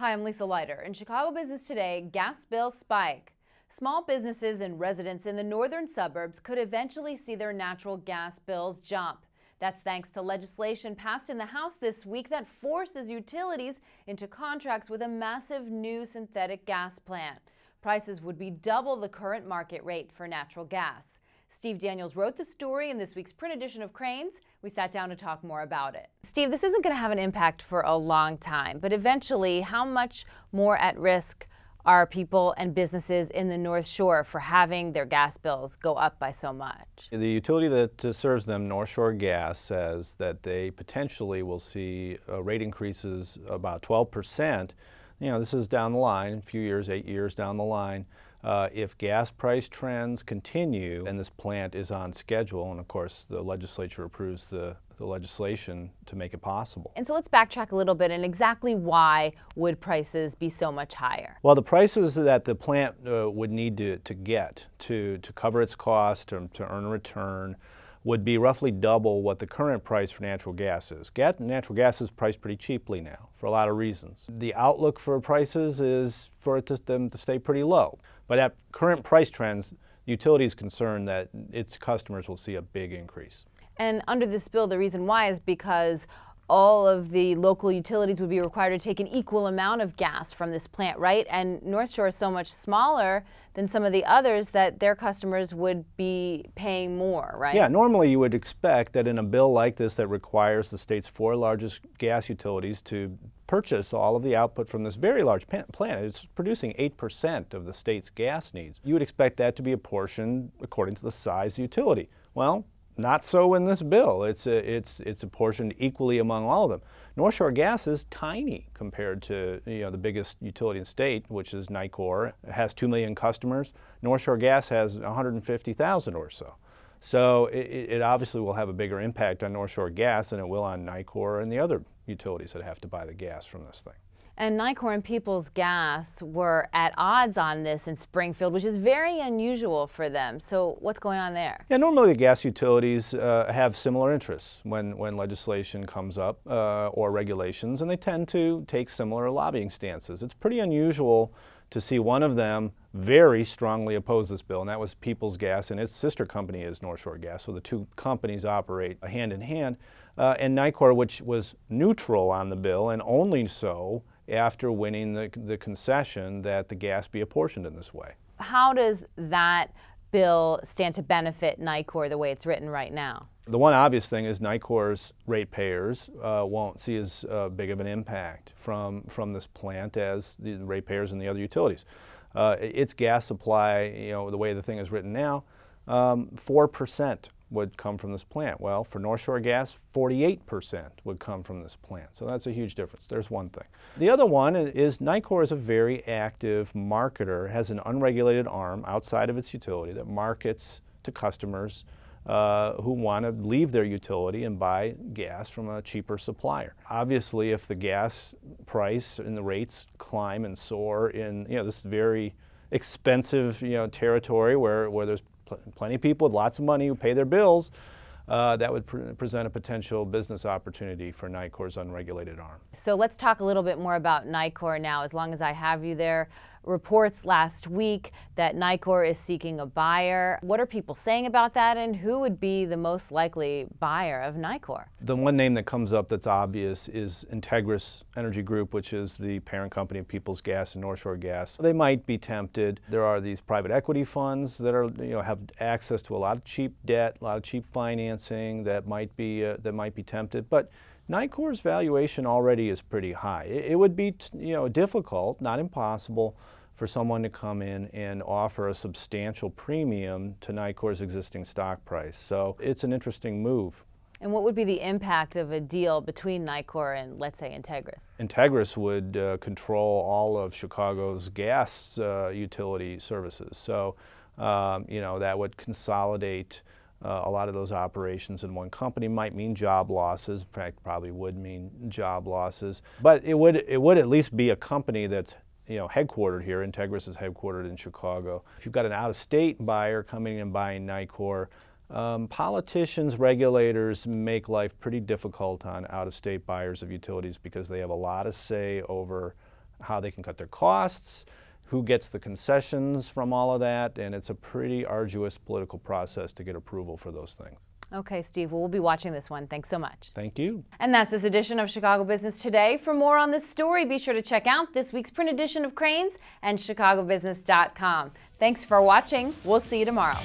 Hi, I'm Lisa Leiter. In Chicago Business Today, gas bills spike. Small businesses and residents in the northern suburbs could eventually see their natural gas bills jump. That's thanks to legislation passed in the House this week that forces utilities into contracts with a massive new synthetic gas plant. Prices would be double the current market rate for natural gas. Steve Daniels wrote the story in this week's print edition of Crain's. We sat down to talk more about it. Steve, this isn't going to have an impact for a long time, but eventually, how much more at risk are people and businesses in the North Shore for having their gas bills go up by so much? The utility that serves them, North Shore Gas, says that they potentially will see rate increases about 12%. You know, this is down the line, a few years, 8 years down the line. If gas price trends continue and this plant is on schedule, and of course the legislature approves the legislation to make it possible. And so let's backtrack a little bit, and exactly why would prices be so much higher? Well, the prices that the plant would need to get to cover its cost, to earn a return, would be roughly double what the current price for natural gas is. Natural gas is priced pretty cheaply now for a lot of reasons. The outlook for prices is for them to stay pretty low. But at current price trends, utility is concerned that its customers will see a big increase. And under this bill, the reason why is because all of the local utilities would be required to take an equal amount of gas from this plant, right? And North Shore is so much smaller than some of the others that their customers would be paying more, right? Yeah, normally you would expect that in a bill like this that requires the state's 4 largest gas utilities to purchase all of the output from this very large plant. It's producing 8% of the state's gas needs. You would expect that to be apportioned according to the size of the utility. Well, not so in this bill. It's apportioned equally among all of them. North Shore Gas is tiny compared to the biggest utility in the state, which is Nektar. It has 2 million customers. North Shore Gas has 150,000 or so. So it obviously will have a bigger impact on North Shore Gas than it will on Nektar and the other utilities that have to buy the gas from this thing. And Nektar and Peoples Gas were at odds on this in Springfield, which is very unusual for them. So what's going on there? Yeah, normally the gas utilities have similar interests when legislation comes up or regulations, and they tend to take similar lobbying stances. It's pretty unusual to see one of them very strongly oppose this bill, and that was Peoples Gas, and its sister company is North Shore Gas. So the two companies operate hand in hand. And Nektar, which was neutral on the bill, and only so after winning the concession that the gas be apportioned in this way. How does that bill stand to benefit Nektar the way it's written right now? The one obvious thing is Nektar's ratepayers won't see as big of an impact from this plant as the ratepayers in the other utilities. Its gas supply, the way the thing is written now, 4% would come from this plant. Well, for North Shore Gas, 48% would come from this plant. So that's a huge difference. There's one thing. The other one is Nektar is a very active marketer, has an unregulated arm outside of its utility that markets to customers who want to leave their utility and buy gas from a cheaper supplier. Obviously, if the gas price and the rates climb and soar in this very expensive territory where there's plenty of people with lots of money who pay their bills, that would present a potential business opportunity for Nektar's unregulated arm. So let's talk a little bit more about Nektar now, as long as I have you there. Reports last week that Nektar is seeking a buyer. What are people saying about that, and who would be the most likely buyer of Nektar? The one name that comes up that's obvious is Integris Energy Group, which is the parent company of Peoples Gas and North Shore Gas. They might be tempted. There are these private equity funds that are have access to a lot of cheap debt, a lot of cheap financing that might be tempted. But Nektar's valuation already is pretty high. It would be difficult, not impossible, for someone to come in and offer a substantial premium to Nektar's existing stock price. So it's an interesting move. And what would be the impact of a deal between Nektar and, let's say, Integris? Integris would control all of Chicago's gas utility services. So that would consolidate a lot of those operations in one company. Might mean job losses. In fact, probably would mean job losses. But it would at least be a company that's headquartered here. Integris is headquartered in Chicago. If you've got an out-of-state buyer coming and buying Nektar, politicians, regulators make life pretty difficult on out-of-state buyers of utilities because they have a lot of say over how they can cut their costs, who gets the concessions from all of that, and it's a pretty arduous political process to get approval for those things. Okay, Steve, well, we'll be watching this one. Thanks so much. Thank you. And that's this edition of Chicago Business Today. For more on this story, be sure to check out this week's print edition of Crain's and chicagobusiness.com. Thanks for watching. We'll see you tomorrow.